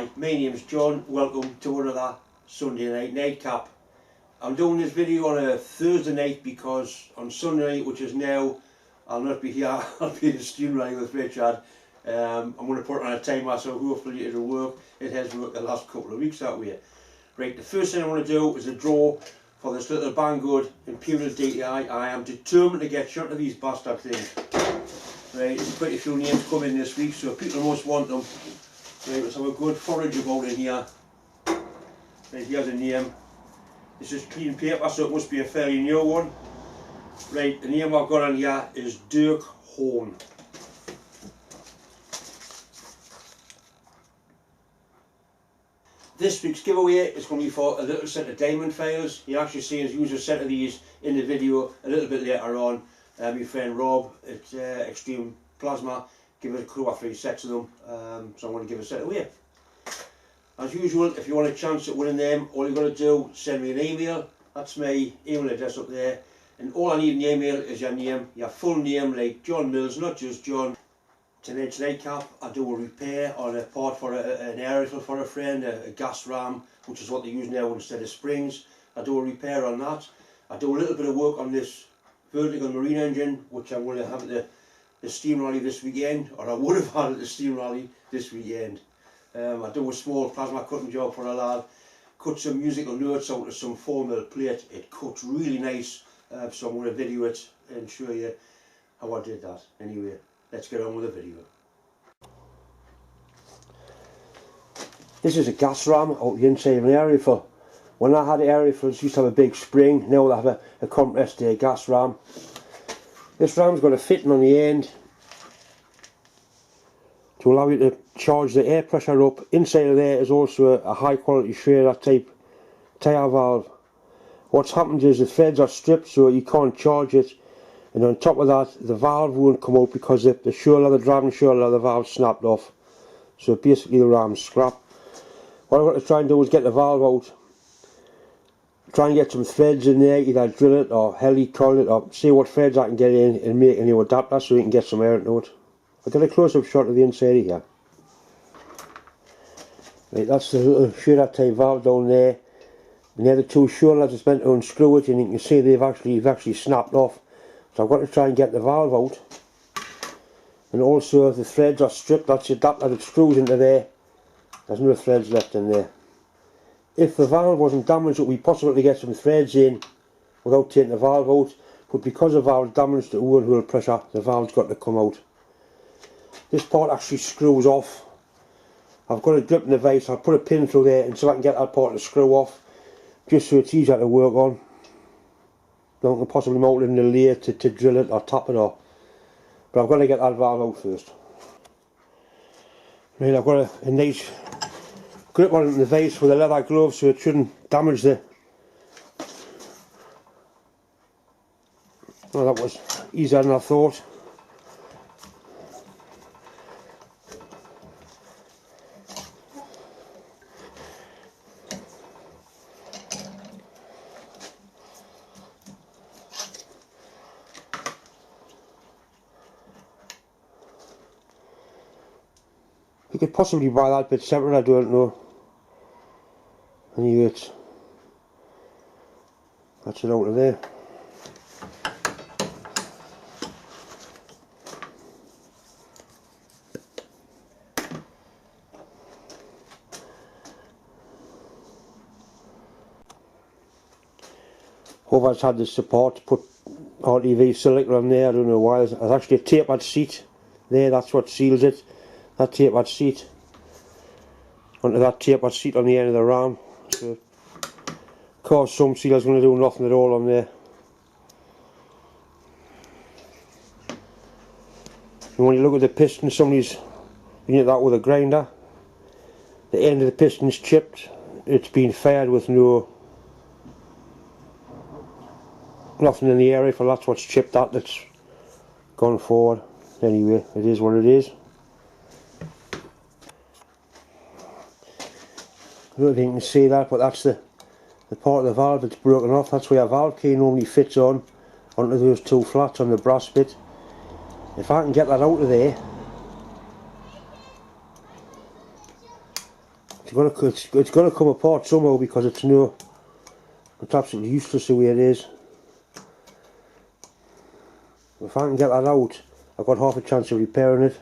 Hi, my name's John. Welcome to another Sunday night nightcap. I'm doing this video on a Thursday night because on Sunday night, which is now, I'll not be here. I'll be at the student rally with Richard. I'm going to put it on a timer, so hopefully it'll work. It has worked the last couple of weeks that way. Right, the first thing I want to do is a draw for this little Banggood Imperial DTI. I am determined to get shot of these bastard things. Right, there's quite a few names coming this week, so people must want them. Right, let's have a good forage about in here. Right, here's a name. This is clean paper, so it must be a fairly new one. Right, the name I've got on here is Dirk Horn. This week's giveaway is going to be for a little set of diamond files. You'll actually see us use a set of these in the video a little bit later on. My friend Rob at Extreme Plasma give us 2 or 3 sets of them, so I'm going to give a set away. As usual, if you want a chance at winning them, all you've got to do is send me an email. That's my email address up there, and all I need in the email is your name, your full name, like John Mills, not just John. Tonight's nightcap, I do a repair on a part for an air rifle for a friend, a gas ram, which is what they use now instead of springs. I do a repair on that. I do a little bit of work on this vertical marine engine, which I'm going to have at the steam rally this weekend, or I would have had at the steam rally this weekend. I do a small plasma cutting job for a lad, cut some musical notes out of some 4mm plate. It cuts really nice, so I'm going to video it and show you how I did that. Anyway, let's get on with the video. This is a gas ram out the inside of an air rifle. When I had air rifles, used to have a big spring. Now they have a compressed gas ram. This ram's got a fitting on the end to allow you to charge the air pressure up. Inside of there is also a high quality Schrader type tyre valve. What's happened is the threads are stripped so you can't charge it, and on top of that the valve won't come out because the shoulder, the driving shoulder of the valve snapped off. So basically the ram's scrap. What I've got to try and do is get the valve out, try and get some threads in there, either drill it or heli-coil it, or see what threads I can get in and make a new adapter so you can get some air into it. I'll get a close-up shot of the inside of here. Right, that's the little Schrader type valve down there. And the other 2 shoulders is meant to unscrew it, and you can see they've actually snapped off. So I've got to try and get the valve out. And also the threads are stripped, that's the adapter that screws into there. There's no threads left in there. If the valve wasn't damaged, it would be possible to get some threads in without taking the valve out, but because the valve's damaged at overhaul pressure, the valve's got to come out. This part actually screws off. I've got a grip in the vise, I'll put a pin through there and so I can get that part to screw off, just so it's easier to work on. Now I can possibly mount it in the lathe to drill it or tap it off, but I've got to get that valve out first. Right, I've got a nice grip on it in the vise with a leather glove so it shouldn't damage the... Well, that was easier than I thought. You could possibly buy that bit separate, I don't know. Anyway, that's it out of there. Whoever's had the support to put RTV silicone on there, I don't know why. There's actually a tapered seat there, that's what seals it. That tapered seat onto that tapered seat on the end of the ram. So, of course, some sealers going to do nothing at all on there. And when you look at the piston, somebody's doing that with a grinder. The end of the piston's chipped. It's been fired with nothing in the air rifle. That's what's chipped that's gone forward. Anyway, it is what it is. I don't think you can see that, but that's the part of the valve that's broken off. That's where a valve key normally fits onto those 2 flats on the brass bit. If I can get that out of there, it's gonna come apart somehow because it's absolutely useless the way it is. If I can get that out, I've got half a chance of repairing it.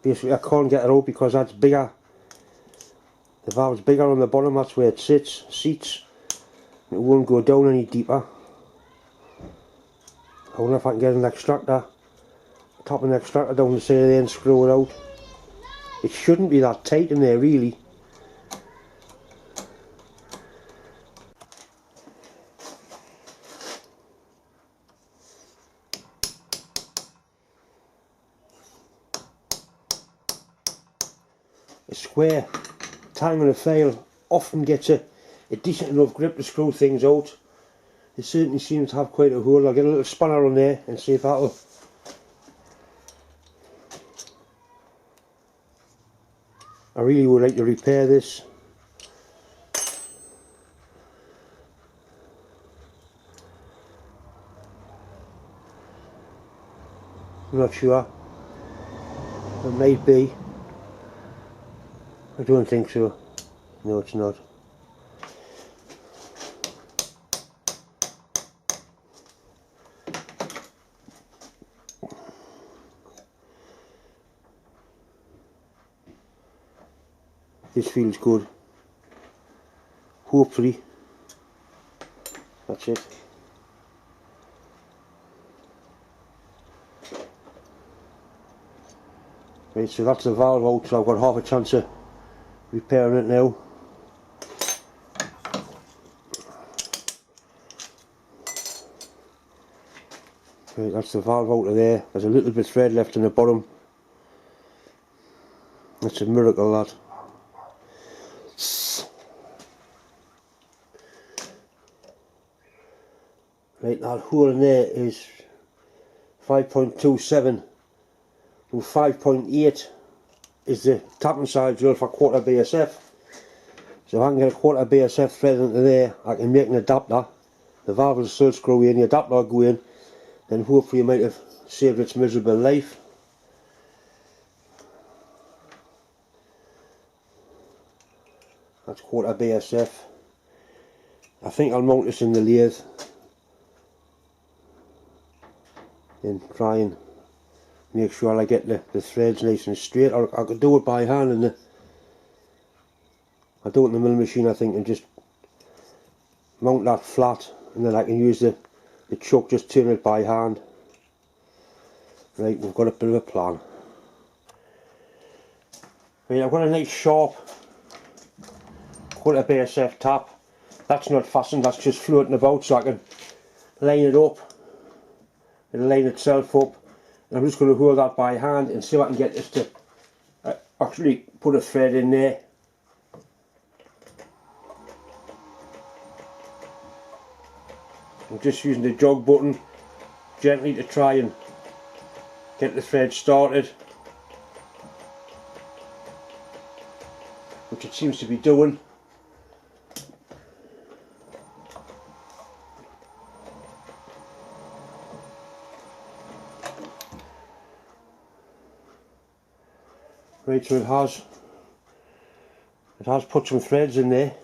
Basically I can't get it out because that's bigger. The valve's bigger on the bottom, that's where it seats. It won't go down any deeper. I wonder if I can get an extractor, top an extractor down the side of there and screw it out. It shouldn't be that tight in there really. A square tang on a file often gets a decent enough grip to screw things out. It certainly seems to have quite a hole. I'll get a little spanner on there and see if that'll... I really would like to repair this. I'm not sure. It might be. I don't think so. No, it's not. This feels good. Hopefully. That's it. Right, so that's the valve out, so I've got half a chance of repairing it now. Right, that's the valve out of there. There's a little bit of thread left in the bottom. That's a miracle, that. Right, that hole in there is 5.27 and 5.8 is the tapping side drill for quarter BSF. So if I can get a quarter BSF thread into there, I can make an adapter. The valve will still screw in, the adapter will go in, then hopefully you might have saved its miserable life. That's quarter BSF. I think I'll mount this in the lathe and try and make sure I get the threads nice and straight, or I could do it by hand and I'll do it in the milling machine I think, and just mount that flat, and then I can use the chuck, just turn it by hand. Right, we've got a bit of a plan. Right, I've got a nice sharp quarter BSF tap. That's not fastened, that's just floating about, so I can line it up. It'll line itself up, and I'm just going to hold that by hand and see if I can get this to actually put a thread in there. I'm just using the jog button gently to try and get the thread started, which it seems to be doing. Right, so it has put some threads in there.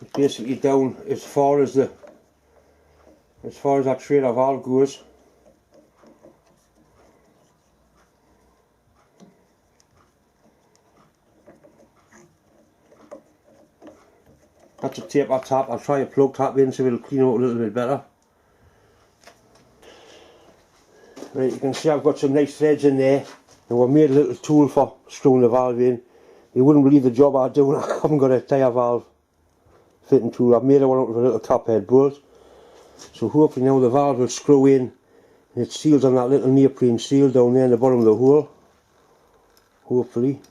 It's basically down as far as that trailer valve goes. That's a taper tap. I'll try a plug tap in so it'll clean out a little bit better. Right, you can see I've got some nice threads in there. And we've made a little tool for screwing the valve in. You wouldn't believe the job I do when I haven't got a tyre valve fitting tool. I've made one out of a little top head bolt. So hopefully now the valve will screw in and it seals on that little neoprene seal down there in the bottom of the hole. Hopefully.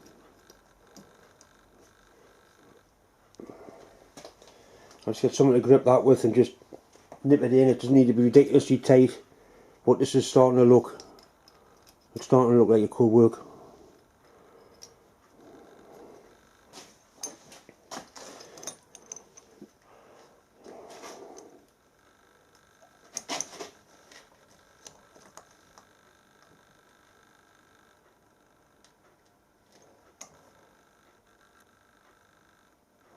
I'll just get something to grip that with and just nip it in. It doesn't need to be ridiculously tight, but this is starting to look, it's starting to look like it could work.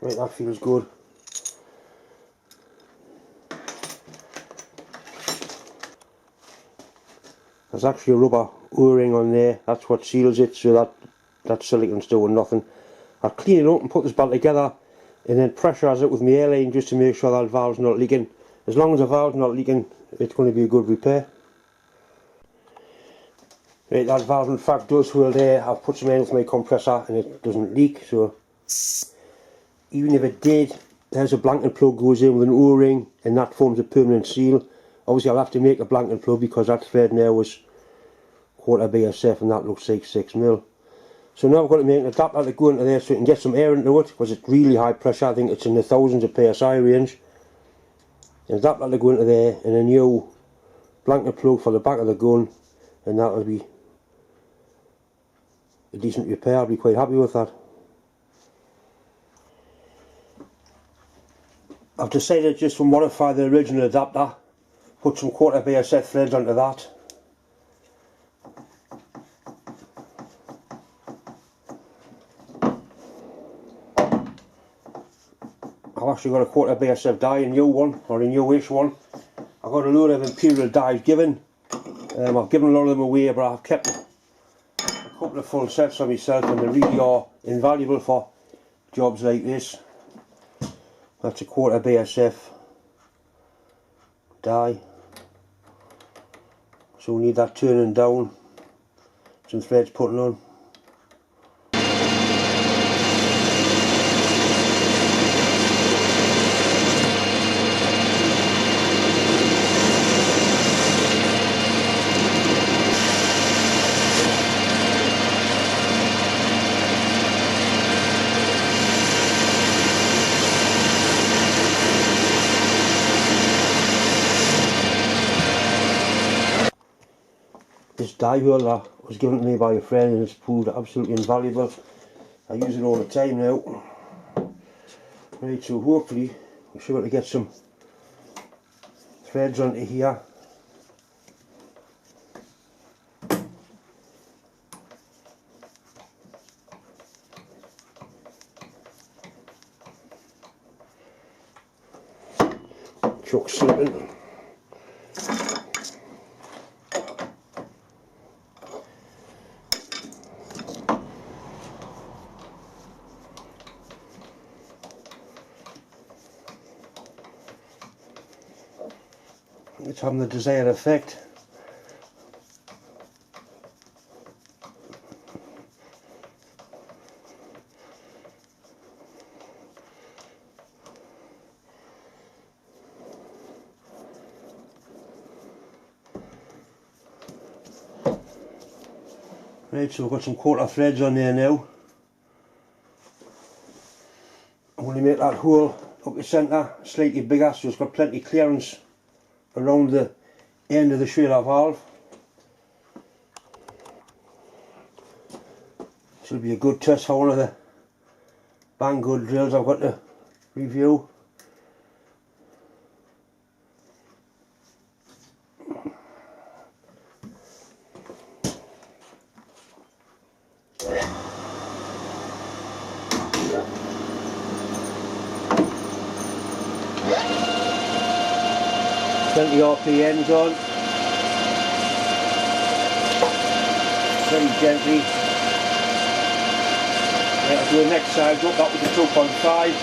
Right, that feels good. There's actually a rubber O-ring on there, that's what seals it, so that silicon's doing nothing. I'll clean it up and put this back together and then pressurise it with my airline just to make sure that valve's not leaking. As long as the valve's not leaking, it's going to be a good repair. Right, that valve in fact does hold air. I've put some air with my compressor and it doesn't leak, so even if it did, there's a blanket plug goes in with an O-ring and that forms a permanent seal. Obviously I'll have to make a blanket plug because that thread there was 1/4 BSF and that looks like 6mm. So now I've got to make an adapter to go into there so it can get some air into it because it's really high pressure. I think it's in the thousands of PSI range. An adapter to go into there and a new blanket plug for the back of the gun, and that'll be a decent repair. I'll be quite happy with that. I've decided just to modify the original adapter, put some 1/4 BSF threads onto that. I've actually got a 1/4 BSF die, a new one, or a newish one. I've got a load of Imperial dies given. I've given a lot of them away, but I've kept a couple of full sets for myself, and they really are invaluable for jobs like this. That's a 1/4 BSF die. So we need that turning down, some threads putting on. This die holder was given to me by a friend and it's proved absolutely invaluable. I use it all the time now. Right, so hopefully we should be able to get some threads onto here. Chuck slipping. It's having the desired effect. Right, so we've got some 1/4 threads on there now. I'm going to make that hole up the centre slightly bigger so it's got plenty of clearance around the end of the trailer valve. This will be a good test for one of the Banggood drills I've got to review. Plenty of RPMs on, very gently. Yeah, I'll do the next side up, that was a 2.5.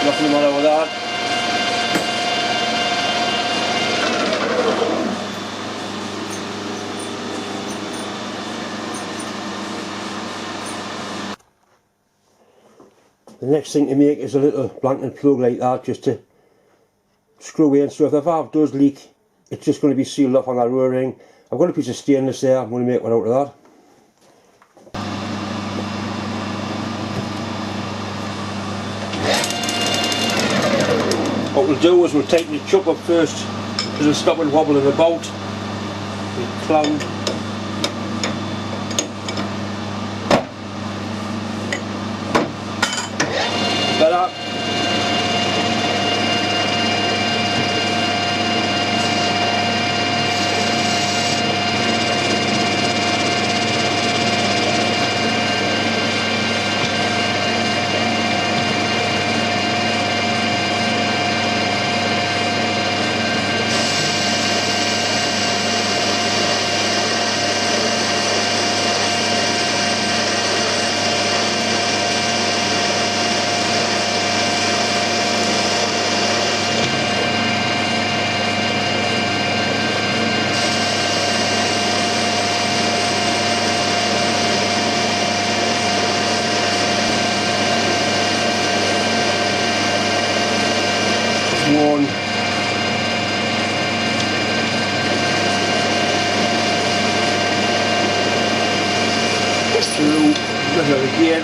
Nothing the matter with that. The next thing to make is a little blanket plug like that, just to screw in, so if the valve does leak it's just going to be sealed up on that O-ring. I've got a piece of stainless there, I'm going to make one out of that. What we'll do is we'll tighten the chuck up first, because it'll stop it wobbling about. We'll clown. Better. one. Through, measure again.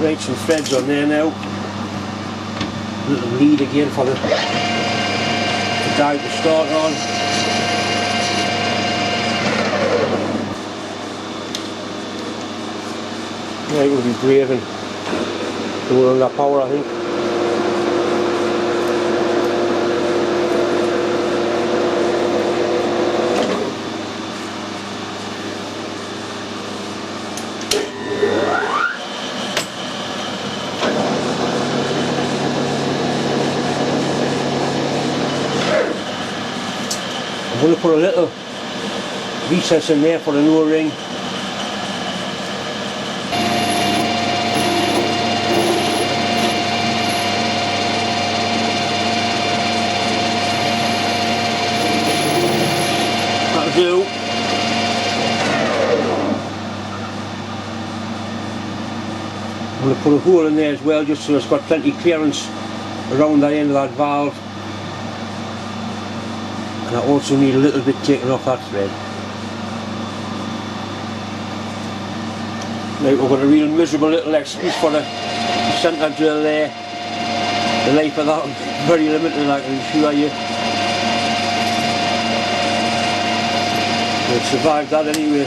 Right, some threads on there now. Little lead again for the guide to start on. Right, we'll be braving the one on that power, I think. I'm going to put a little recess in there for the lower ring. That'll do. I'm going to put a hole in there as well, just so it's got plenty of clearance around the end of that valve. And I also need a little bit taken off that thread. Now we've got a real miserable little excuse for the centre drill there. The life of that one's very limited, I can assure you. We've survived that anyway.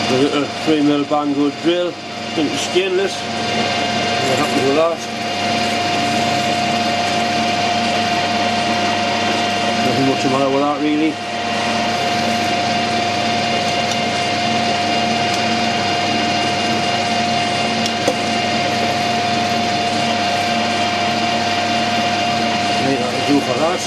The little 3mm Bango drill into stainless. We're happy with that. Nothing much the matter with that really. Right, that'll do for that.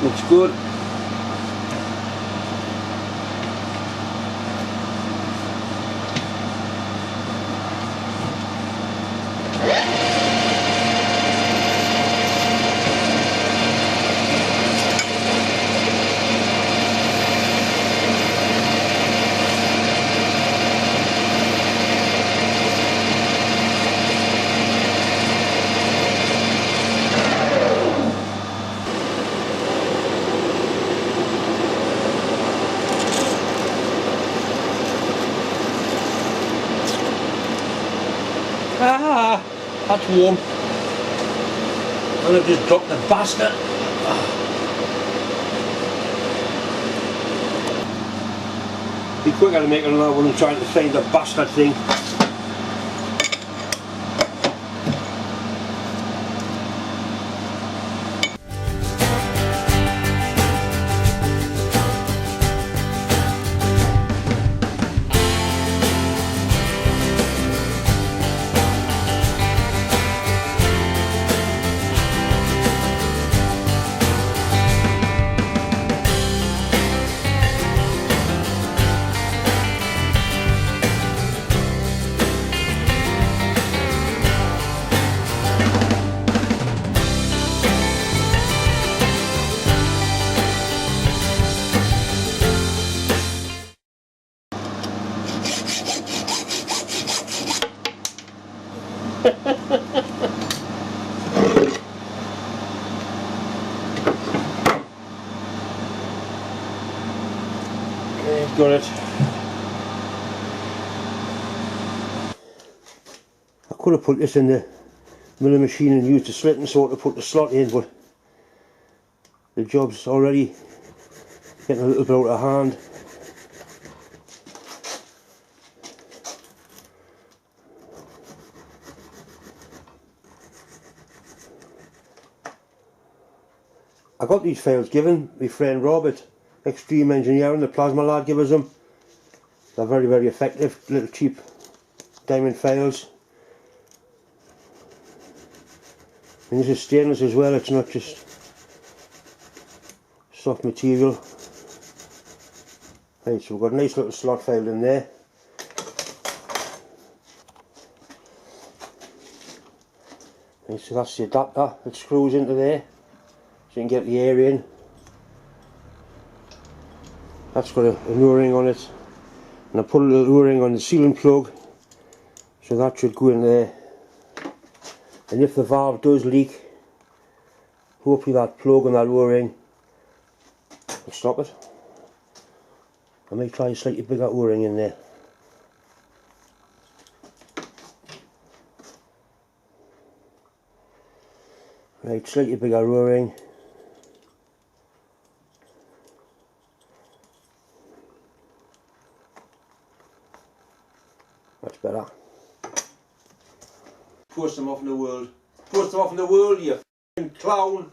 Looks good. Ah, that's warm. And I've just dropped the basket. Be quicker to make another one and trying to find the bastard thing. Got it. I could have put this in the milling machine and used the slitting saw to put the slot in, but the job's already getting a little bit out of hand. I got these files given, my friend Robert, Extreme Engineering, the plasma lad gave us them. They're very, very effective, little cheap diamond files. And this is stainless as well, it's not just soft material. Right, so we've got a nice little slot file in there. Right, so that's the adapter that screws into there, so you can get the air in. That's got an O-ring on it, and I put a little O-ring on the sealing plug, so that should go in there. And if the valve does leak, hopefully that plug and that O-ring will stop it. I might try a slightly bigger O-ring in there. Right, slightly bigger O-ring. That's better. Post them off in the world. Post them off in the world, you f***ing clown.